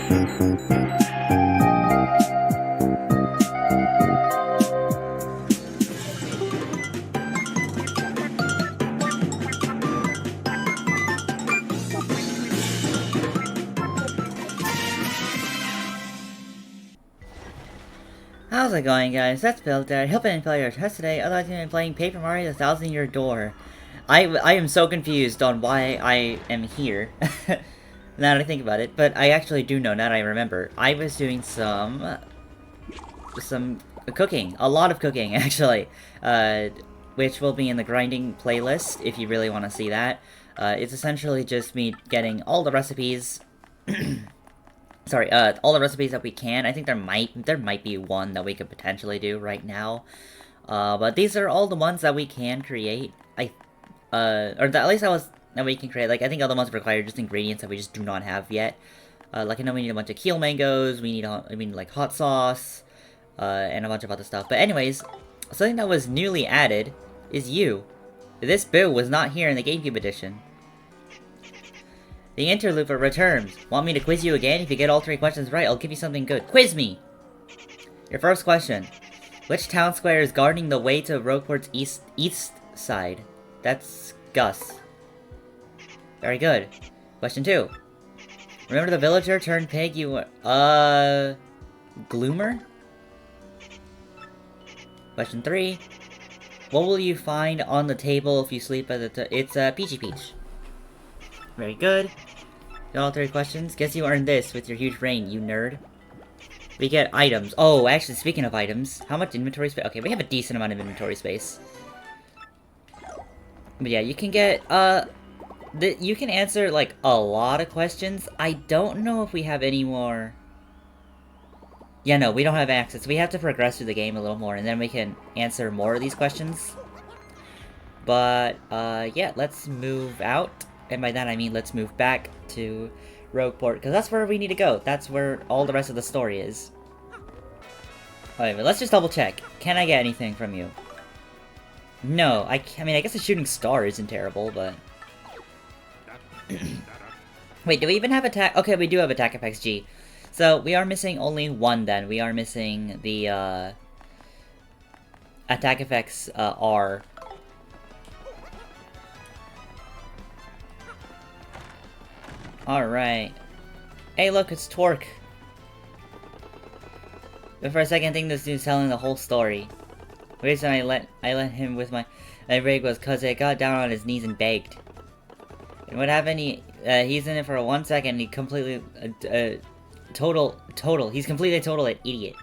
How's it going, guys? That's Bill there. I hope I didn't fail your test today. Otherwise, I'm going to be playing Paper Mario: The Thousand Year Door. I am so confused on why I am here. Now that I think about it, but I actually do know, now that I remember. I was doing some cooking. A lot of cooking, actually. Which will be in the grinding playlist, if you really want to see that. It's essentially just me getting all the recipes... Sorry, all the recipes that we can. I think there might be one that we could potentially do right now. But these are all the ones that we can create. At least that we can create. Like, I think other ones require just ingredients that we just do not have yet. Like, I know we need a bunch of keel mangoes, we need, like, hot sauce, and a bunch of other stuff. But anyways, something that was newly added is you. This boo was not here in the GameCube edition. The interlooper returns. Want me to quiz you again? If you get all 3 questions right, I'll give you something good. Quiz me! Your first question. Which town square is guarding the way to Rogueport's east side? That's Gus. Very good. Question 2. Remember the villager turned pig you were... Gloomer? Question 3. What will you find on the table if you sleep at the it's Peachy Peach. Very good. Got all 3 questions. Guess you earned this with your huge brain, you nerd. We get items. Oh, actually, speaking of items, how much inventory space? Okay, we have a decent amount of inventory space. But yeah, you can get, you can answer, like, a lot of questions. I don't know if we have any more... Yeah, no, we don't have access. We have to progress through the game a little more, and then we can answer more of these questions. But, yeah, let's move out. And by that I mean let's move back to Rogueport, because that's where we need to go. That's where all the rest of the story is. Alright, but let's just double check. Can I get anything from you? No, I mean, I guess a shooting star isn't terrible, but... Wait, do we even have attack? Okay, we do have TheTacticsG. So, we are missing only one then. We are missing the, attack effects, R. Alright. Hey, look, it's Torque. But for a second, I think this dude's telling the whole story. The reason I let him with my rig was because I got down on his knees and begged. And what happened? He's in it for 1 second. He completely he's completely total an idiot.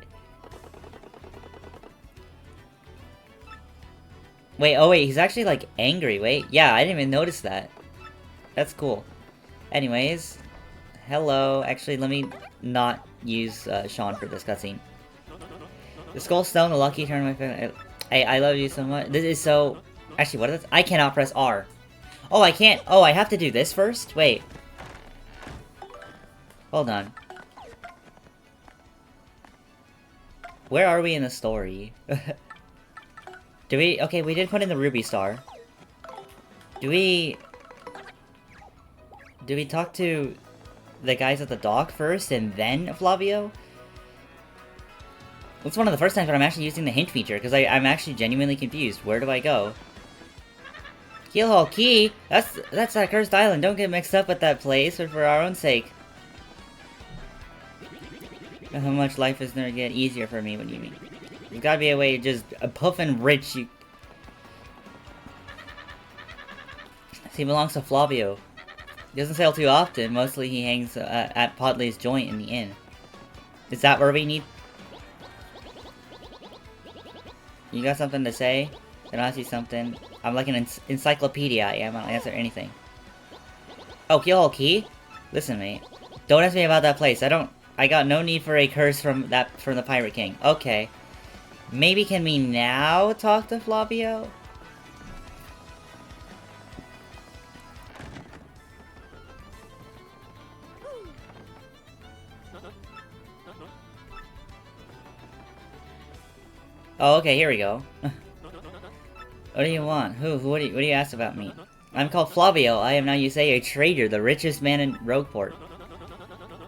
Wait, oh wait, he's actually like angry. Wait, yeah, I didn't even notice that. That's cool. Anyways, hello. Actually, let me not use Sean for this cutscene. The Skull Stone, a lucky turn of my... Hey, I love you so much. This is so... Actually, what is this? I cannot press R. Oh, I can't... Oh, I have to do this first? Wait. Hold on. Where are we in the story? Do we... Okay, we did put in the Ruby Star. Do we talk to the guys at the dock first and then Flavio? It's one of the first times that I'm actually using the hint feature, because I'm actually genuinely confused. Where do I go? Keelhaul Key? That's that cursed island. Don't get mixed up with that place, or for our own sake. How much life is gonna get easier for me, what do you mean? There's gotta be a way to just puff and rich you... He belongs to Flavio. He doesn't sail too often. Mostly he hangs at Podley's joint in the inn. Is that where we need? You got something to say? Can I ask you something? I'm like an encyclopedia. I am. I'll answer anything. Oh, Keelhaul Key? Listen, mate. Don't ask me about that place. I got no need for a curse from the Pirate King. Okay. Maybe can we now talk to Flavio? Oh, okay, here we go. What do you want? What do you ask about me? I'm called Flavio. I am now, you say, a trader, the richest man in Rogueport.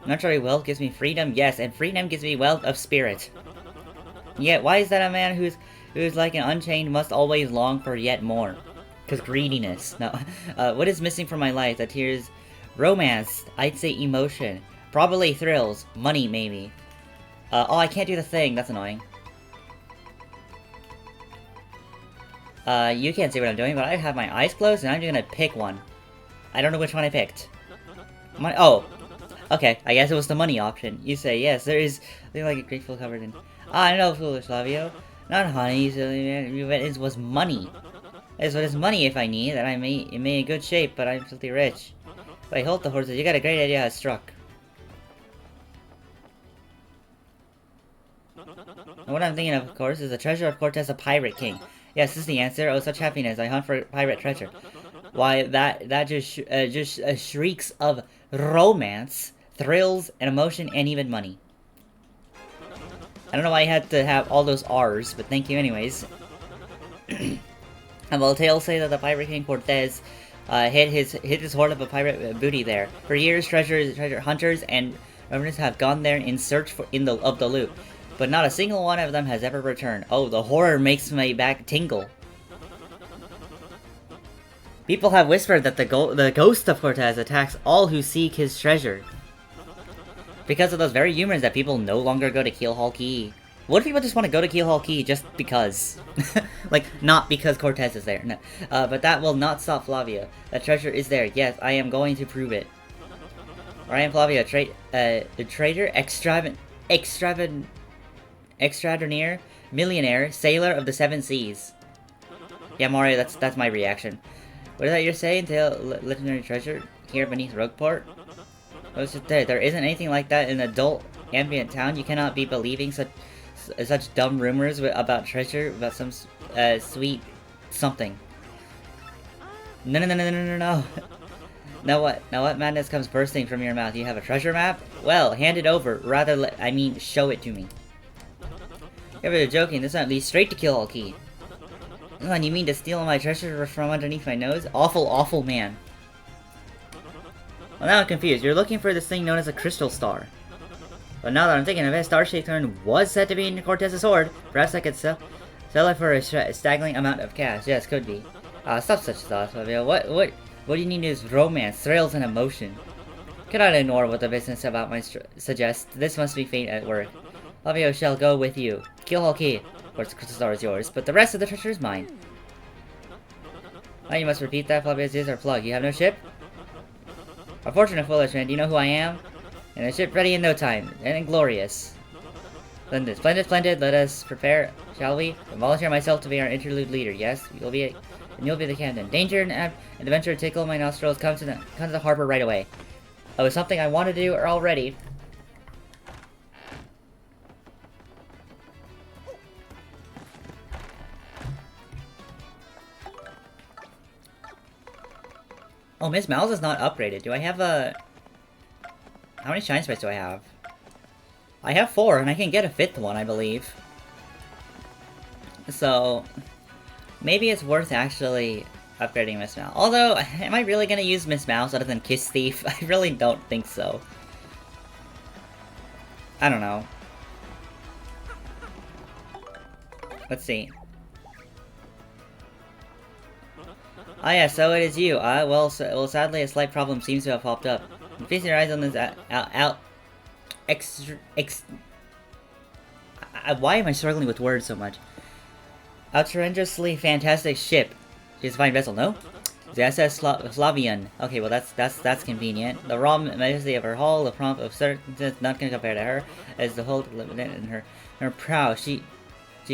Naturally, wealth gives me freedom. Yes, and freedom gives me wealth of spirit. Yet, why is that a man who's like an unchained must always long for yet more? Because greediness. No. What is missing from my life? That here's romance. I'd say emotion. Probably thrills. Money, maybe. Oh, I can't do the thing. That's annoying. You can't see what I'm doing, but I have my eyes closed, and I'm gonna pick one. I don't know which one I picked. Oh. Okay, I guess it was the money option. You say, yes, there is like a grateful covered in... I know, foolish Flavio. Not honey, it was money. It's what is money if I need, that I may in good shape, but I'm filthy rich. Wait, hold the horses, you got a great idea how it struck. And what I'm thinking of course, is the treasure of Cortez, a pirate king. Yes, this is the answer. Oh, such happiness. I hunt for pirate treasure. Why, that just shrieks of romance, thrills, and emotion, and even money. I don't know why I had to have all those R's, but thank you anyways. And well, tales say that the pirate king Cortez hid his hoard of a pirate booty there. For years, treasure hunters and revenants have gone there in search of the loot, but not a single one of them has ever returned. Oh, the horror makes my back tingle. People have whispered that the ghost of Cortez attacks all who seek his treasure. Because of those very humors that people no longer go to Keelhaul Key. What if people just want to go to Keelhaul Key just because? Like, not because Cortez is there. No. But that will not stop Flavio. The treasure is there. Yes, I am going to prove it. I am Flavio, the trader, extraordinaire, millionaire, sailor of the seven seas. Yeah, Mario, that's my reaction. What is that you're saying? Legendary treasure here beneath Rogueport? What's it there? There isn't anything like that in an adult ambient town. You cannot be believing such dumb rumors about treasure, about some sweet something. No. Now what madness comes bursting from your mouth? You have a treasure map? Well, hand it over. Rather, show it to me. You're joking. This might lead straight to Keelhaul Key. Come on, you mean to steal my treasure from underneath my nose? Awful, awful man. Well, now I'm confused. You're looking for this thing known as a crystal star. But now that I'm thinking of it, Star-shaped turn was said to be in Cortez's hoard. Perhaps I could sell it for a staggering amount of cash. Yes, could be. Stop such thoughts, Flavio. What do you need is romance, thrills, and emotion. Cannot ignore what the business about my suggests. This must be fate at work. Flavio shall go with you. Keelhaul Key. Of course, the crystal star is yours, but the rest of the treasure is mine. Now you must repeat that. Flavio's ears are plugged. You have no ship? Unfortunate foolish man, do you know who I am? And a ship ready in no time, and glorious. Splendid, splendid, let us prepare, shall we? I volunteer myself to be our interlude leader, yes? You'll be the captain. Danger and adventure tickle my nostrils, come to the harbor right away. Oh, it's something I want to do already. Oh, Miss Mouse is not upgraded. Do I have a... How many shine sprites do I have? I have 4, and I can get a 5th one, I believe. So... maybe it's worth actually upgrading Miss Mouse. Although, am I really gonna use Miss Mouse other than Kiss Thief? I really don't think so. I don't know. Let's see. Ah, yeah, so it is you. Well, sadly, a slight problem seems to have popped up. Feasting your eyes on this why am I struggling with words so much? Outrageously fantastic ship. She's a fine vessel, no? The SS Slavian. Okay, well that's convenient. The raw majesty of her hull, the prompt of certainty, not gonna compare to her, as the whole in her prow. She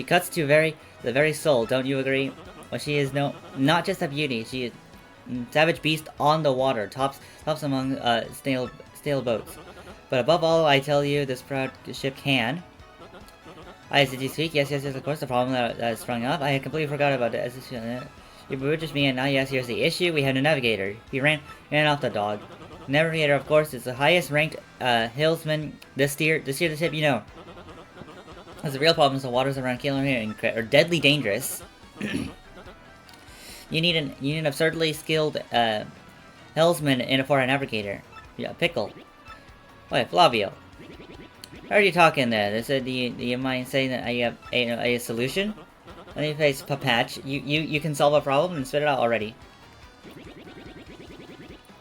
cuts to the very soul. Don't you agree? Well, she is not just a beauty. She is savage beast on the water, tops among stale boats. But above all, I tell you, this proud ship can. Did you speak? Yes, of course, the problem that sprung up. I had completely forgot about it. You bewitched me, and now, yes, here's the issue. We have no navigator. He ran off the dog. Navigator, of course, is the highest ranked hillsman to steer the ship, you know. That's the real problem is the waters around Keelhaul here are deadly dangerous. You need an absurdly skilled helmsman for a navigator. Yeah, pickle. Wait, Flavio. How are you talking there? They said, do you mind saying that I have a solution? Let me face Papatch. You can solve a problem and spit it out already.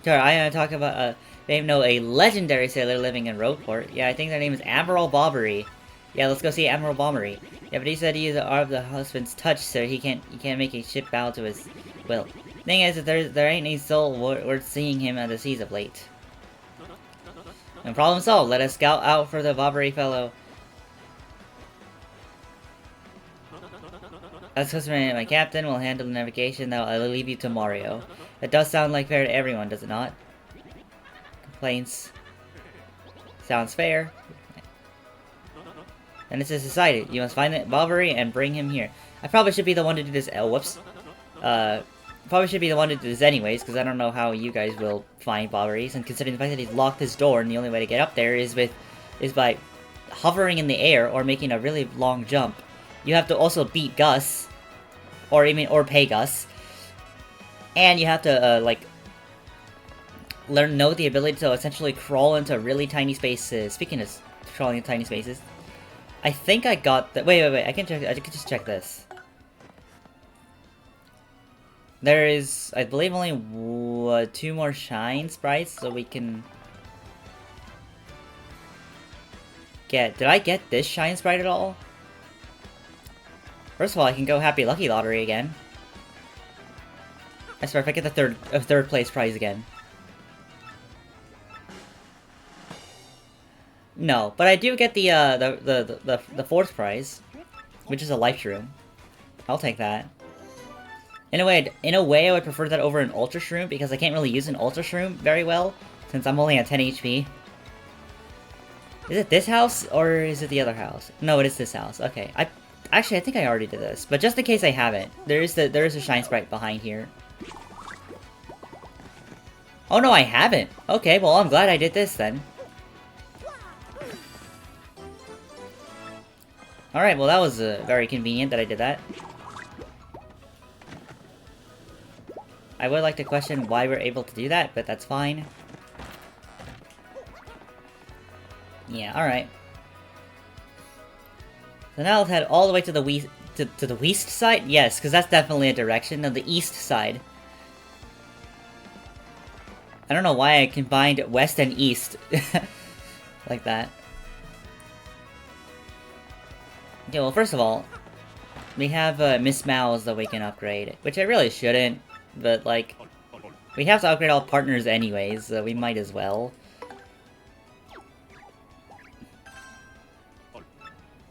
Sure, I am talking about, they know a legendary sailor living in Roadport. Yeah, I think their name is Admiral Bobbery. Yeah, let's go see Admiral Bobbery. Yeah, but he said he is of the husband's touch, so he can't make a ship bow to his will. Thing is that there ain't any soul worth seeing him on the seas of late. No problem solved. Let us scout out for the Bobbery fellow. As customary, my captain will handle the navigation. Now I'll leave you to Mario. That does sound like fair to everyone, does it not? Complaints. Sounds fair. And this is decided. You must find the Bobbery and bring him here. I probably should be the one to do this. Oh, whoops. Probably should be the one to do this anyways, because I don't know how you guys will find Bobberies. And considering the fact that he's locked his door, and the only way to get up there is by hovering in the air or making a really long jump. You have to also beat Gus, or pay Gus, and you have to like know the ability to essentially crawl into really tiny spaces. Speaking of crawling in tiny spaces, I think I got the wait. I can just check this. There is, I believe, only 2 more shine sprites, so we can get. Did I get this shine sprite at all? First of all, I can go Happy Lucky Lottery again. I swear, if I get the third place prize again. No, but I do get the 4th prize, which is a life shroom. I'll take that. In a way, I would prefer that over an Ultra Shroom, because I can't really use an Ultra Shroom very well, since I'm only at 10 HP. Is it this house, or is it the other house? No, it is this house. Okay, actually, I think I already did this, but just in case I haven't, there is a shine sprite behind here. Oh no, I haven't! Okay, well, I'm glad I did this, then. Alright, well, that was very convenient that I did that. I would like to question why we're able to do that, but that's fine. Yeah, alright. So now let's head all the way to the west side? Yes, because that's definitely a direction. No, the east side. I don't know why I combined west and east like that. Okay, well, first of all, we have Miss Mouse that we can upgrade, which I really shouldn't. But, like, we have to upgrade all partners anyways, so we might as well.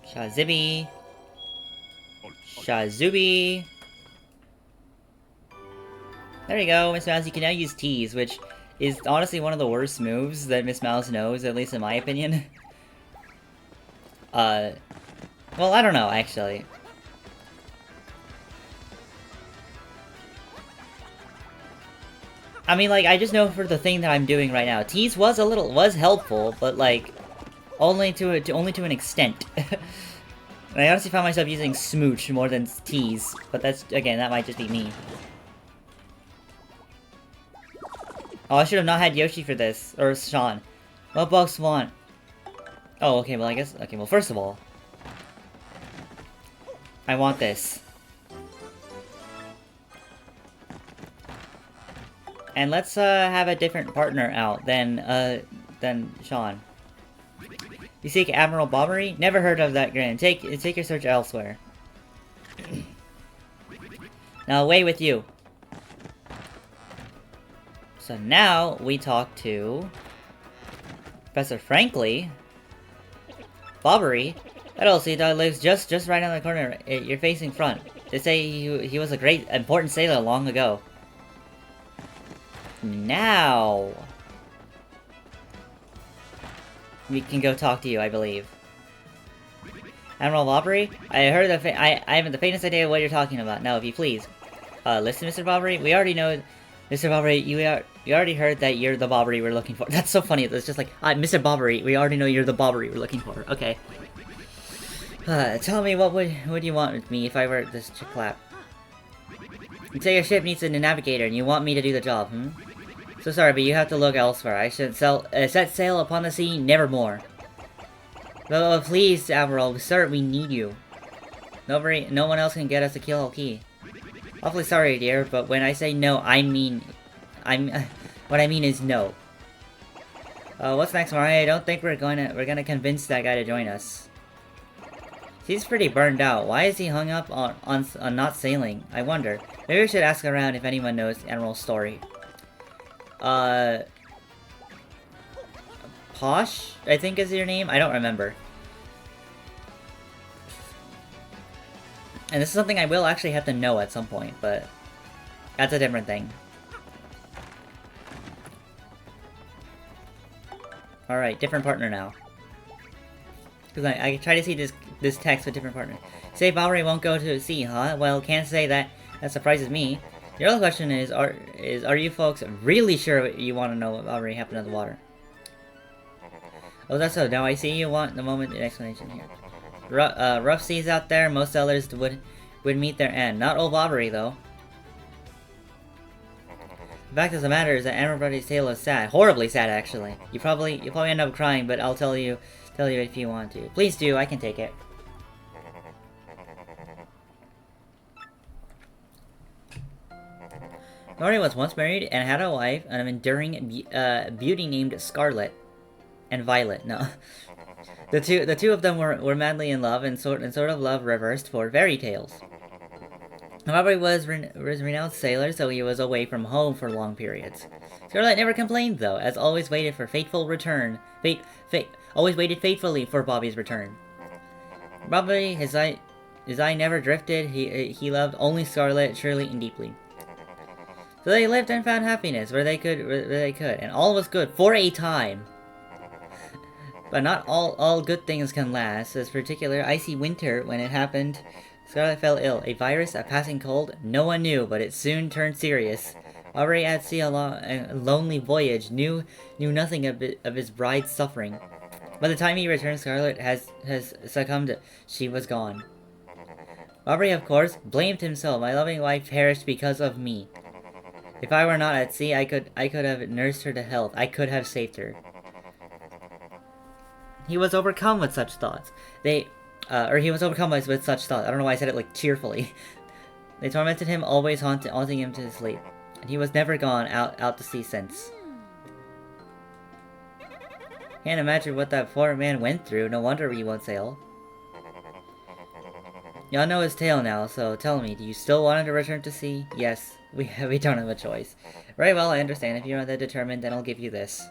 Shazibi. Shazubi. There you go, Miss Mouse, you can now use Tease, which is honestly one of the worst moves that Miss Mouse knows, at least in my opinion. Well, I don't know, actually. I mean, like, I just know for the thing that I'm doing right now. Tease was helpful, but, like, only to an extent. And I honestly found myself using Smooch more than Tease, but that's, again, that might just be me. Oh, I should have not had Yoshi for this, or Sean. What bugs want? Oh, okay, well, I guess, okay, well, first of all, I want this. And let's have a different partner out than Sean. You seek Admiral Bobbery? Never heard of that grin. Take your search elsewhere. Now away with you. So now we talk to Professor Frankly. Bobbery? That old sea dog lives just right on the corner. You're facing front. They say he was a great important sailor long ago. Now we can go talk to you, I believe. Admiral Bobbery? I heard I haven't the faintest idea what you're talking about. Now, if you please. Listen, Mr. Bobbery, we already know, Mr. Bobbery, you already heard that you're the Bobbery we're looking for. That's so funny. It's just like, Mr. Bobbery, we already know you're the Bobbery we're looking for. Okay. Tell me, what would you want with me if I were this clap? You say your ship needs a navigator and you want me to do the job, hmm? So sorry, but you have to look elsewhere. I should set sail upon the sea, nevermore. Oh, please, Admiral, sir, we need you. No one else can get us the Keelhaul key. Awfully sorry, dear, but when I say no, I mean... what I mean is no. What's next, Mario? I don't think we're gonna convince that guy to join us. He's pretty burned out. Why is he hung up on not sailing? I wonder. Maybe we should ask around if anyone knows the Admiral's story. Posh, I think is your name? I don't remember. And this is something I will actually have to know at some point, but that's a different thing. Alright, different partner now. Because I try to see this text with different partner. Say Bowery won't go to sea, huh? Well, can't say that. That surprises me. The other question is, are you folks really sure you want to know what already happened in the water? Oh, that's so. Now I see you want the moment an explanation here. Rough seas out there. Most sailors would meet their end. Not old Bobbery, though. The fact of the matter is that everybody's tale is sad. Horribly sad, actually. You probably end up crying, but I'll tell you if you want to. Please do. I can take it. Nori was once married and had a wife, an enduring beauty named Scarlet and Violet. No, the two of them were madly in love, and sort of love reversed for fairy tales. Bobby was renowned sailor, so he was away from home for long periods. Scarlet never complained, though, as always waited for fateful return. Always waited faithfully for Bobby's return. Bobby, his eye never drifted. He loved only Scarlet, surely and deeply. So they lived and found happiness where they could, and all was good for a time. But not all good things can last. This particular icy winter, when it happened, Scarlet fell ill. A virus, a passing cold, no one knew, but it soon turned serious. Already at sea, a lonely voyage, knew nothing of his bride's suffering. By the time he returned, Scarlet has succumbed. She was gone. Aubrey, of course, blamed himself. My loving wife perished because of me. If I were not at sea, I could have nursed her to health. I could have saved her. He was overcome with such thoughts. He was overcome with such thoughts. I don't know why I said it like cheerfully. They tormented him, always haunting him to his sleep. And he was never gone out to sea since. Can't imagine what that poor man went through. No wonder he won't sail. Y'all know his tale now, so tell me, do you still want him to return to sea? Yes, we don't have a choice. Very well, I understand. If you're that determined, then I'll give you this.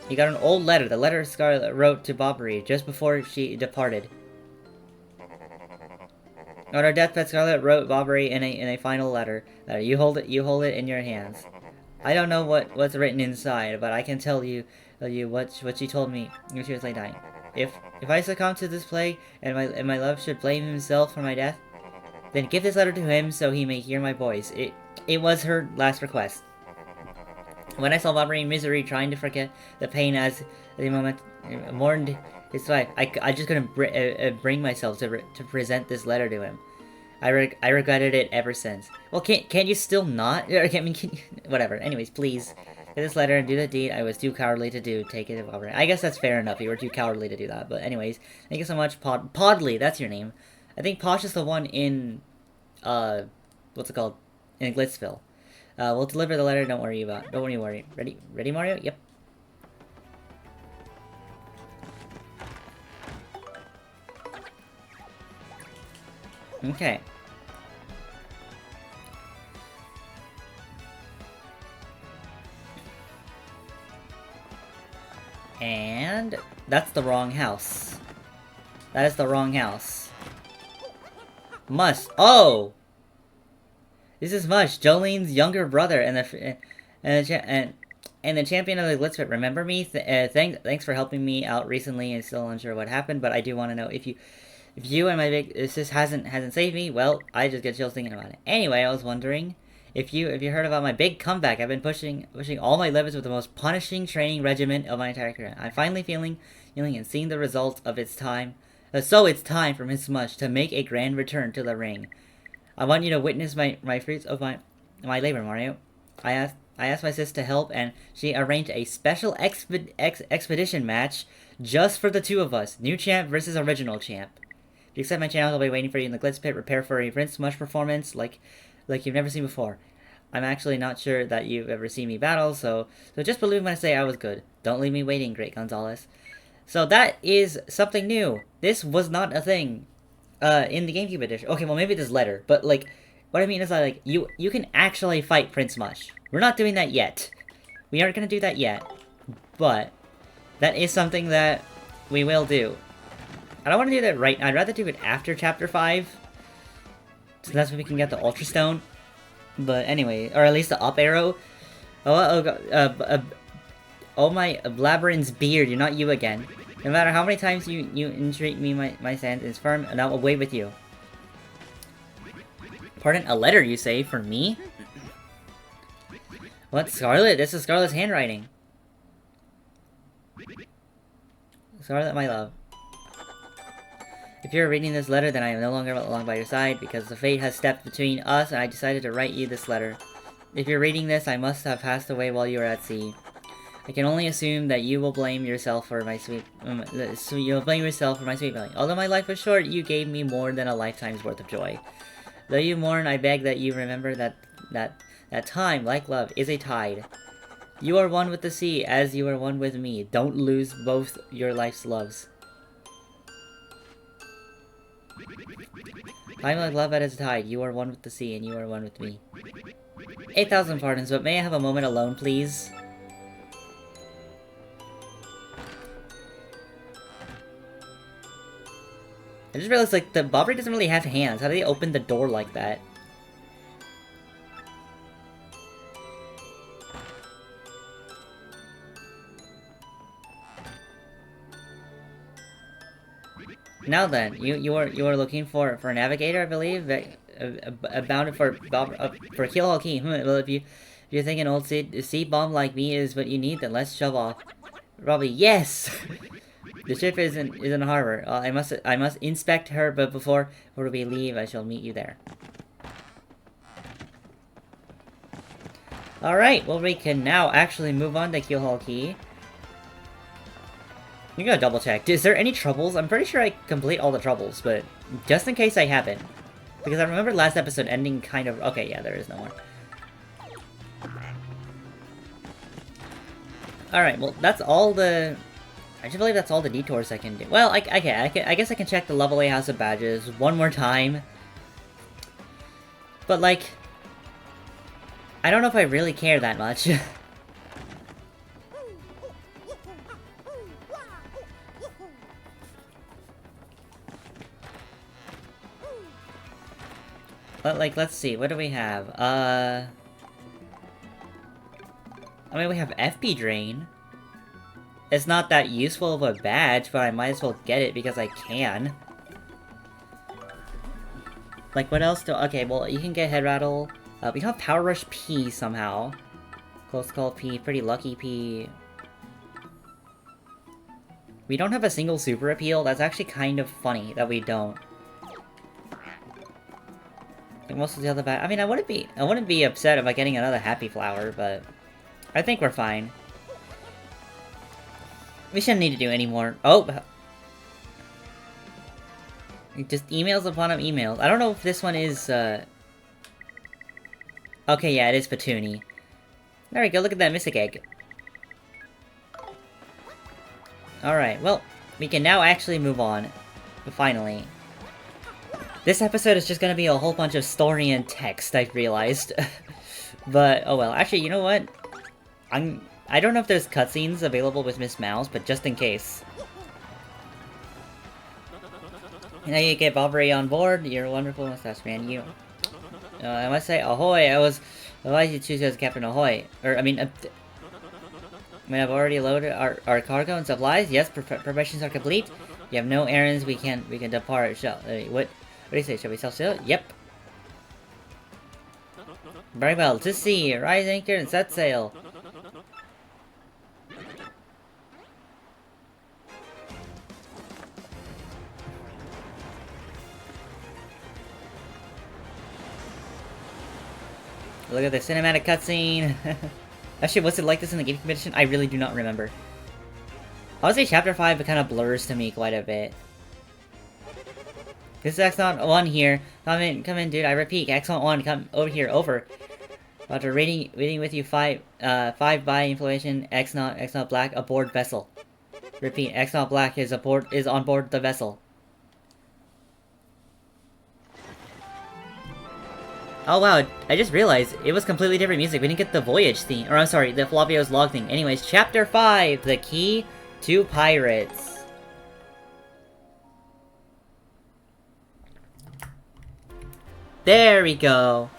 He got an old letter, the letter Scarlet wrote to Bobbery just before she departed. On her deathbed, Scarlet wrote Bobbery in a final letter. You hold it in your hands. I don't know what's written inside, but I can tell you what she told me when she was lay dying. If I succumb to this plague, and my love should blame himself for my death, then give this letter to him so he may hear my voice. It was her last request. When I saw Bobbery in misery, trying to forget the pain as the moment mourned his wife, I just couldn't bring myself to present this letter to him. I regretted it ever since. Well, can't you still not? Whatever. Anyways, please get this letter and do the deed I was too cowardly to do. Take it, Bobbery. I guess that's fair enough. You were too cowardly to do that. But anyways, thank you so much, Podley. That's your name. I think Posh is the one in what's it called? In Glitzville. We'll deliver the letter. Don't worry. Ready, Mario? Yep. Okay. And that's the wrong house. That is the wrong house. Oh! This is Mush, Jolene's younger brother, and the champion of the Glitzpit. Remember me? Thanks for helping me out recently. And still unsure what happened, but I do want to know if you and my big sis hasn't saved me. Well, I just get chills thinking about it. Anyway, I was wondering if you heard about my big comeback. I've been pushing all my levels with the most punishing training regimen of my entire career. I'm finally feeling and seeing the results of its time. So it's time for Miss Mush to make a grand return to the ring. I want you to witness my fruits of my my labor, Mario. I asked my sis to help, and she arranged a special expedition match just for the two of us. New champ versus original champ. If you accept my channel, I'll be waiting for you in the Glitz Pit. Prepare for a rinse much performance like you've never seen before. I'm actually not sure that you've ever seen me battle, so just believe when I say I was good. Don't leave me waiting, Great Gonzalez. So that is something new. This was not a thing in the GameCube edition. Okay, well maybe this letter, but like, what I mean is that like you can actually fight Prince Mush. We're not doing that yet. We aren't gonna do that yet, but that is something that we will do. I don't want to do that right now. I'd rather do it after Chapter 5, so that's when we can get the Ultra Stone. But anyway, or at least the up arrow. Oh my Labyrinth's beard, you're not you again. No matter how many times you entreat me, my stance is firm, and I'll away with you. Pardon, a letter you say, for me? What, Scarlet? This is Scarlet's handwriting. Scarlet, my love. If you're reading this letter, then I am no longer along by your side, because the fate has stepped between us, and I decided to write you this letter. If you're reading this, I must have passed away while you were at sea. I can only assume that you will blame yourself for my sweet... you'll blame yourself for my sweet feeling. Although my life was short, you gave me more than a lifetime's worth of joy. Though you mourn, I beg that you remember that time, like love, is a tide. You are one with the sea, as you are one with me. Don't lose both your life's loves. Time like love at its tide. You are one with the sea, and you are one with me. 8,000 pardons, but may I have a moment alone, please? I just realized, like, the Bobbery doesn't really have hands. How do they open the door like that? Now then, you are looking for a navigator, I believe, bound for Keelhaul key. Well, if you're thinking old sea bomb like me is what you need, then let's shove off. Robbie, yes. The ship is in harbor. I must inspect her, but before we leave, I shall meet you there. All right. Well, we can now actually move on to Keelhaul key. You gotta double check. Is there any troubles? I'm pretty sure I complete all the troubles, but just in case I haven't. Because I remember last episode ending kind of... Okay, yeah, there is no more. Alright, well, that's all the... I just believe that's all the detours I can do. Well, I guess I can check the level A House of Badges one more time. But, like... I don't know if I really care that much. But, like, let's see, what do we have? I mean, we have FP Drain. It's not that useful of a badge, but I might as well get it because I can. Like, what else do... Okay, well, you can get Head Rattle. We have Power Rush P somehow. Close Call P, Pretty Lucky P. We don't have a single Super Appeal. That's actually kind of funny that we don't. Like most of the other I mean, I wouldn't be upset about getting another Happy Flower, but I think we're fine. We shouldn't need to do any more. Oh! Just emails upon emails. I don't know if this one is, Okay, yeah, it is Petuni. There we go, look at that Mystic Egg. Alright, well, we can now actually move on. Finally. This episode is just gonna be a whole bunch of story and text, I've realized. But, oh well. Actually, you know what? I don't know if there's cutscenes available with Miss Mouse, but just in case. Now you get Bobbery on board. You're a wonderful mustache man. You. I must say, ahoy! Why did you choose as Captain Ahoy? Or, I mean, I've already loaded our cargo and supplies. Yes, preparations are complete. You have no errands. We can depart. What do you say? Shall we self-sail? Yep. Very well. To sea. Rise anchor and set sail. Look at the cinematic cutscene. Actually, was it like this in the gaming edition? I really do not remember. I would say Chapter 5 kind of blurs to me quite a bit. This is Excellent 1 here. Come in, dude. I repeat, Excellent 1, come over here, over. After reading with you 5 by inflation, X-Not Black aboard vessel. Repeat, X-Not Black is on board the vessel. Oh wow, I just realized it was completely different music. We didn't get the voyage theme, or I'm sorry, the Flavio's log thing. Anyways, Chapter 5, The Key to Pirates. There we go.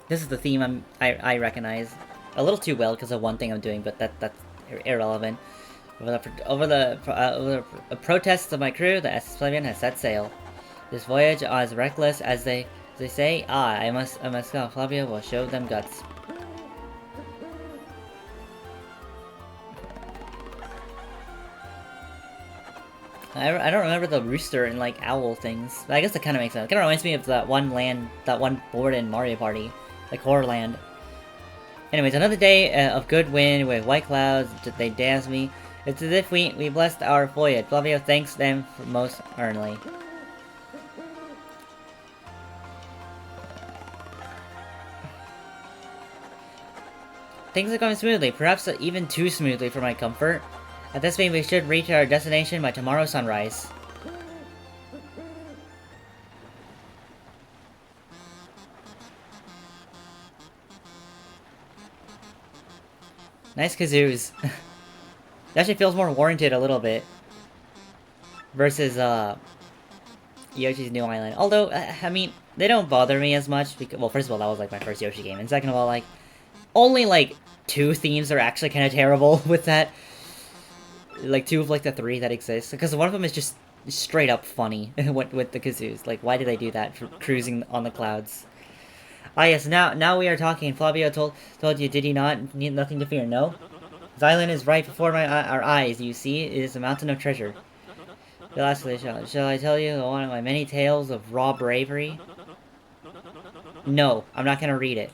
This is the theme I recognize a little too well because of one thing I'm doing, but that's irrelevant. Over the protests of my crew, the SS Flavian has set sail. This voyage is as reckless as they say. I must go. Flavia will show them guts. I don't remember the rooster and like owl things. But I guess that kind of makes sense. It kind of reminds me of that one board in Mario Party, like Horrorland. Anyways, another day of good wind with white clouds. They dance me. It's as if we blessed our voyage. Flavio thanks them most earnestly. Things are going smoothly, perhaps even too smoothly for my comfort. At this rate, we should reach our destination by tomorrow's sunrise. Nice kazoos. It actually feels more warranted a little bit. Versus, Yoshi's New Island. Although, I mean, they don't bother me as much because, well, first of all, that was like my first Yoshi game. And second of all, like, only like 2 themes are actually kind of terrible with that. Like 2 of like the 3 that exist, because one of them is just straight up funny with the kazoos. Like, why did they do that for cruising on the clouds? Ah yes, now we are talking. Flavio told you, did he not? Need nothing to fear, no? This island is right before our eyes. You see, it is a mountain of treasure. Lastly, shall I tell you one of my many tales of raw bravery? No, I'm not gonna read it.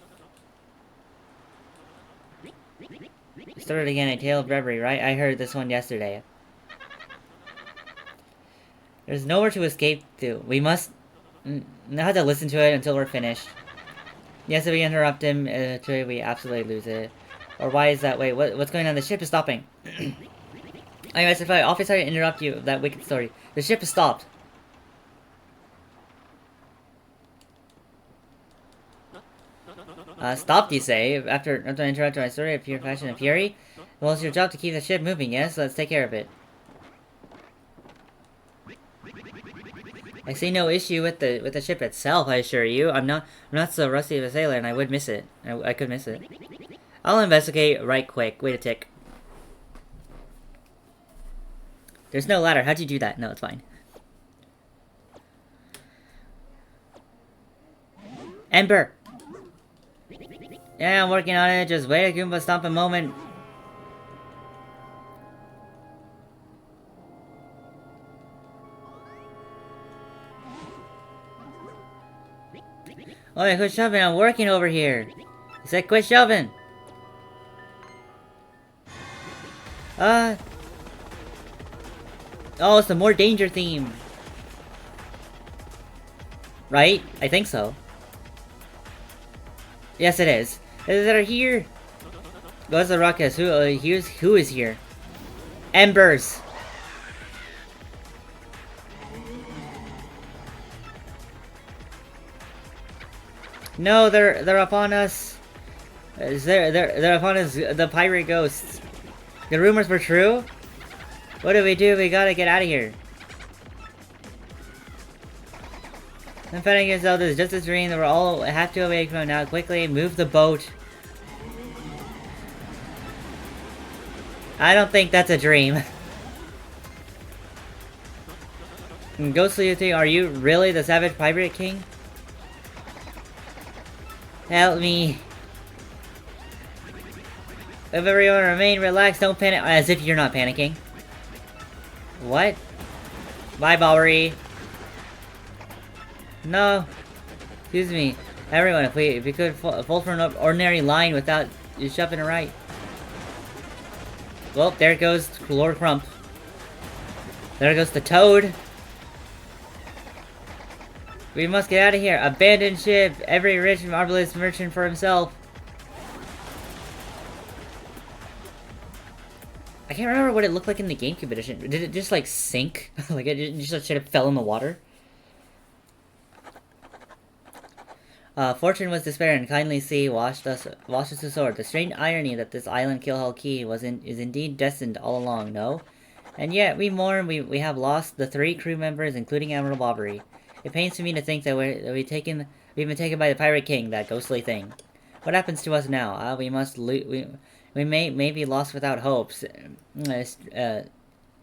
Started again, a tale of bravery, right? I heard this one yesterday. There's nowhere to escape to. We must not have to listen to it until we're finished. Yes, if we interrupt him, we absolutely lose it. Or why is that? Wait, what's going on? The ship is stopping. Anyways, if I awfully sorry to interrupt you, that wicked story. The ship is stopped. Stopped, you say? After interrupting my story of pure passion and fury? Well, it's your job to keep the ship moving, yes? Let's take care of it. I see no issue with the ship itself, I assure you. I'm not so rusty of a sailor, and I would miss it. I could miss it. I'll investigate right quick. Wait a tick. There's no ladder. How'd you do that? No, it's fine. Ember! Yeah, I'm working on it. Just wait a Goomba Stomp a moment. Oh, yeah, quit shoving. I'm working over here. I said quit shoving. Oh, it's the more danger theme. Right? I think so. Yes, it is. That are here. What's the ruckus? Who is here? Embers. No, they're upon us. They're upon us. The pirate ghosts. The rumors were true. What do? We gotta get out of here. I'm fighting yourself. This is just a dream that we're all have to awake from now. Quickly move the boat. I don't think that's a dream. Ghostly thing, are you really the savage pirate king? Help me. If everyone remain relaxed, don't panic. As if you're not panicking. What? Bye, Bowery. No. Excuse me. Everyone, if we could fold for an ordinary line without shoving it right. Well, there goes Lord Crump. There goes the Toad. We must get out of here. Abandoned ship. Every rich and marvelous merchant for himself. I can't remember what it looked like in the GameCube edition. Did it just like sink? Like it just should have fell in the water? Fortune was despair and kindly sea washed us to sword. The strange irony that this island Keelhaul Key is indeed destined all along, no? And yet, we mourn we have lost the 3 crew members, including Admiral Bobbery. It pains me to think that we've been taken by the Pirate King, that ghostly thing. What happens to us now? We may be lost without hopes,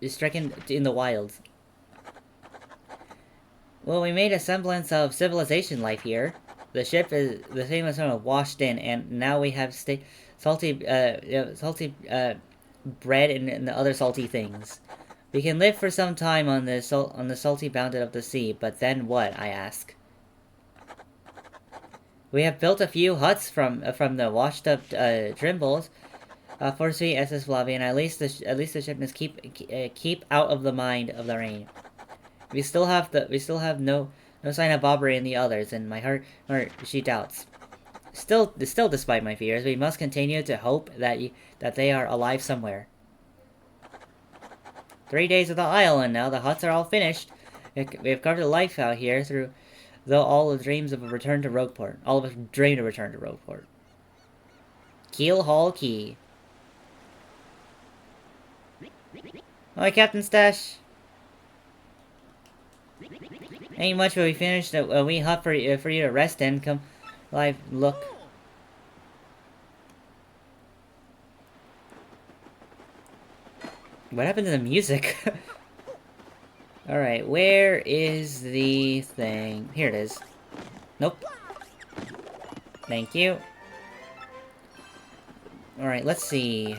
stricken in the wilds. Well, we made a semblance of civilization life here. The ship is the famous one washed in, and now we have salty bread and the other salty things. We can live for some time on the salty boundary of the sea, but then what? I ask. We have built a few huts from the washed-up Trimbles for sweet SS Flavia, and at least the ship must keep out of the mind of the rain. We still have no sign of Bobbery and the others, and my heart she doubts. Still, despite my fears, we must continue to hope that they are alive somewhere. 3 days of the island now. The huts are all finished. We have covered life out here through all the dreams of a return to Rogueport. All of us dream to return to Rogueport. Keelhaul Key. Hi, Captain Stash. Ain't much, but we finished a wee hut for you to rest in. Come, live, look. What happened to the music? Alright, where is the thing? Here it is. Nope. Thank you. Alright, let's see.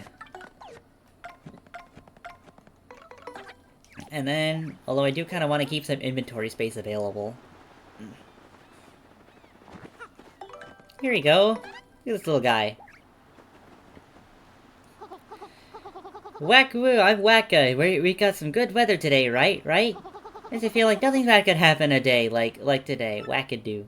And then, although I do kind of want to keep some inventory space available. Here we go. Look at this little guy. Whack-woo, I'm Wacka. We got some good weather today, right? Makes it feel like nothing bad could happen a day like today. Wackadoo.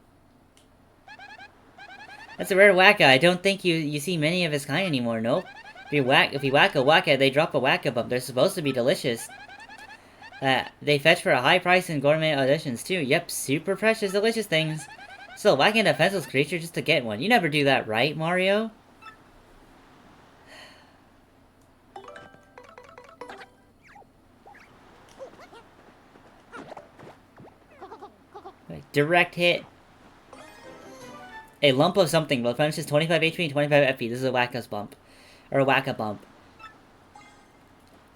That's a rare Wacka. I don't think you see many of his kind anymore, nope. If you whack a Wacka, they drop a Wacka bump. They're supposed to be delicious. They fetch for a high price in gourmet auditions too. Yep, super precious, delicious things. Still, whacking a defenseless creature just to get one. You never do that, right, Mario? Direct hit. A lump of something replenishes 25 HP and 25 FP. This is a Wacka's bump. Or a Wacka bump.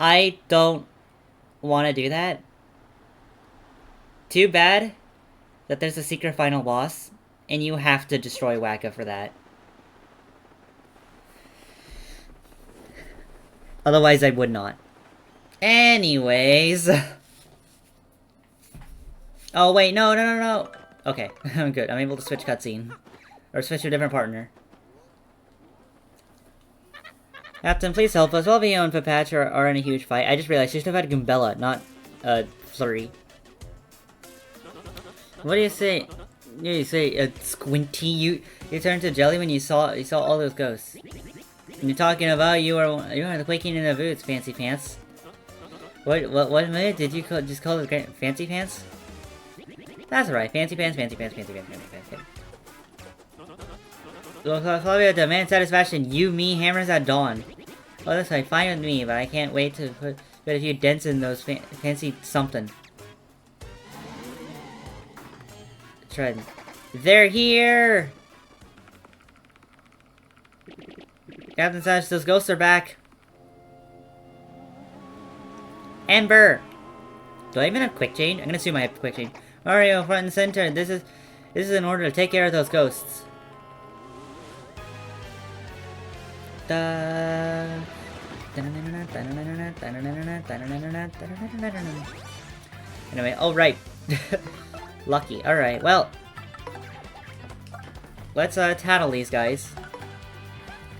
I don't want to do that. Too bad that there's a secret final boss, and you have to destroy Wacka for that. Otherwise, I would not. Anyways. Oh, wait, no. Okay, I'm good. I'm able to switch cutscene. Or switch to a different partner. Captain, please help us. While Vio and Papatch are in a huge fight. I just realized she should have had Goombella, not, Flurry. What do you say? You say, Squinty, you turned to jelly when you saw all those ghosts. And you're talking about you are quaking in the boots, Fancy Pants. What minute did you just call it Fancy Pants? That's right, Fancy Pants. Flavia, demand satisfaction. You, me, hammers at dawn. Oh, that's right, fine with me, but I can't wait to put a few dents in those fancy something. Tread. They're here! Captain Sash, those ghosts are back. Ember! Do I even have quick change? I'm gonna assume I have quick change. Mario, front and center. This is in order to take care of those ghosts. Anyway, oh right. Lucky. Alright, well. let's tattle these guys.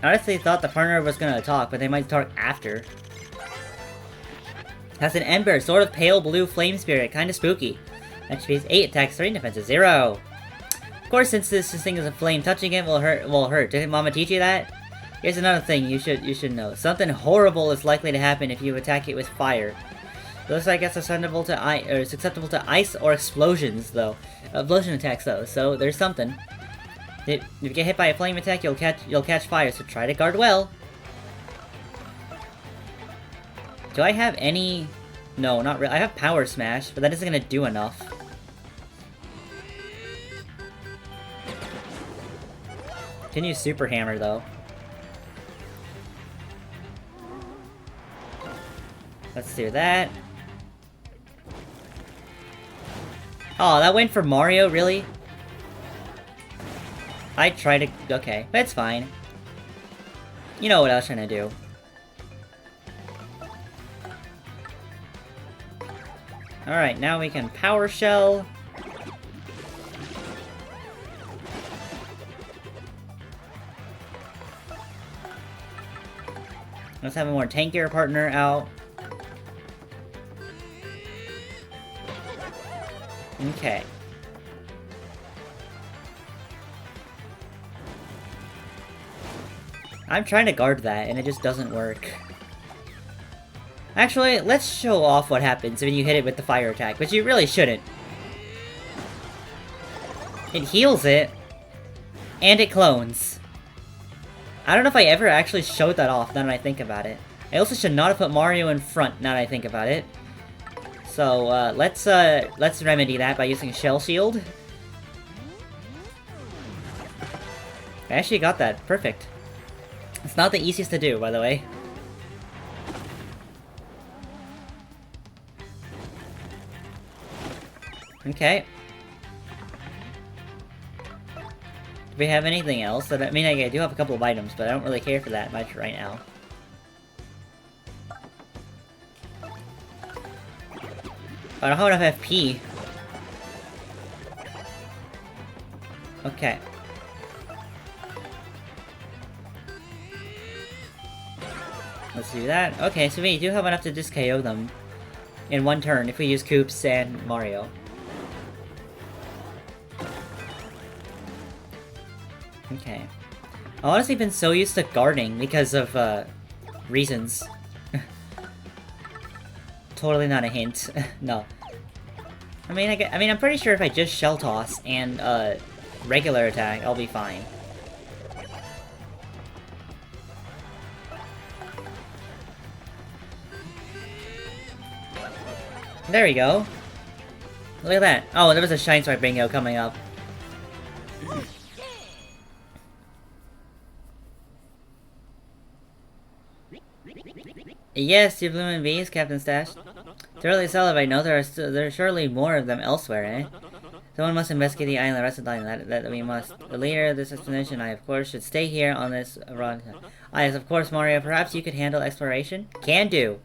I honestly thought the partner was gonna talk, but they might talk after. That's an Ember, sort of pale blue flame spirit, kinda spooky. HP is 8, attacks 3, defense is 0. Of course, since this thing is a flame, touching it will hurt. Didn't Mama teach you that? Here's another thing you should know. Something horrible is likely to happen if you attack it with fire. It looks like it's susceptible to ice or explosions, though. Explosion attacks, though. So there's something. If you get hit by a flame attack, you'll catch fire. So try to guard well. Do I have any? No, not really. I have Power Smash, but that isn't gonna do enough. Can use Super Hammer though. Let's do that. Oh, that went for Mario, really? I tried to... Okay, that's fine. You know what I was trying to do. Alright, now we can Power Shell. Let's have a more tankier partner out. Okay. I'm trying to guard that, and it just doesn't work. Actually, let's show off what happens when you hit it with the fire attack, but you really shouldn't. It heals it, and it clones. I don't know if I ever actually showed that off, now that I think about it. I also should not have put Mario in front, now that I think about it. So, let's remedy that by using Shell Shield. I actually got that. Perfect. It's not the easiest to do, by the way. Okay. Do we have anything else? I mean, I do have a couple of items, but I don't really care for that much right now. I don't have enough FP. Okay. Let's do that. Okay, so we do have enough to just KO them in one turn if we use Koops and Mario. Okay. I've honestly been so used to guarding because of, reasons. Totally not a hint. No. I mean, I'm pretty sure if I just Shell Toss and, regular attack, I'll be fine. There we go. Look at that. Oh, there was a Shine Swipe bingo coming up. Yes, you blooming bees, Captain Stash. To really celebrate, no, there are surely more of them elsewhere, eh? Someone must investigate the island, the rest of the island, that we must. The leader of this expedition, I of course, should stay here on this run. Yes, of course, Mario, perhaps you could handle exploration? Can do!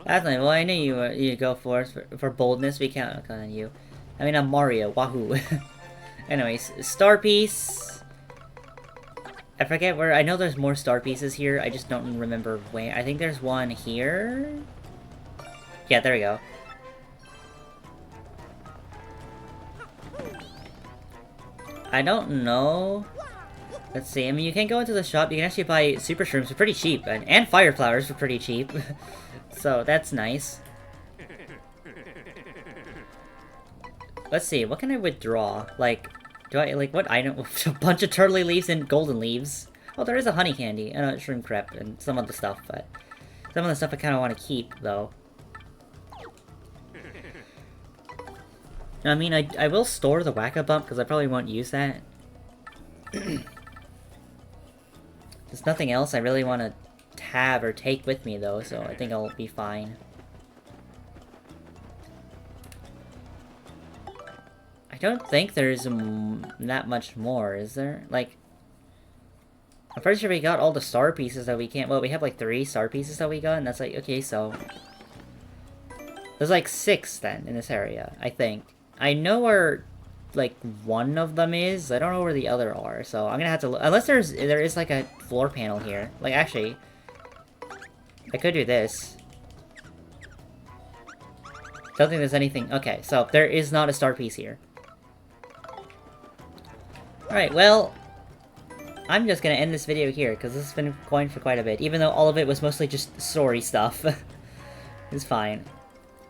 That's nice. Well, I knew you'd go for boldness, we count on you. I mean, I'm Mario, wahoo. Anyways, Star Piece. I forget where, I know there's more star pieces here, I just don't remember where. I think there's one here? Yeah, there we go. I don't know. Let's see, I mean, you can go into the shop, you can actually buy Super Shrooms for pretty cheap, and Fire Flowers for pretty cheap. So, that's nice. Let's see, what can I withdraw? Like, do I, like, what item? A bunch of turtley leaves and golden leaves. Oh, there is a honey candy and a shroom crepe and some other stuff, but some of the stuff I kind of want to keep, though. I mean, I will store the Whack-A-Bump, because I probably won't use that. There's nothing else I really want to have or take with me, though, so I think I'll be fine. I don't think there's that much more, is there? Like, I'm pretty sure we got all the star pieces that we can't... Well, we have like 3 star pieces that we got, and that's like, okay, so... There's like 6, then, in this area, I think. I know where like, one of them is. I don't know where the other are, so I'm gonna have to look. Unless there is, like, a floor panel here. Like, actually, I could do this. Don't think there's anything. Okay, so there is not a star piece here. Alright, well, I'm just gonna end this video here, because this has been going for quite a bit, even though all of it was mostly just story stuff. It's fine.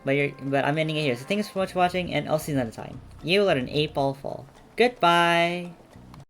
But I'm ending it here, so thanks so much for watching, and I'll see you another time. You let an 8-ball fall. Goodbye!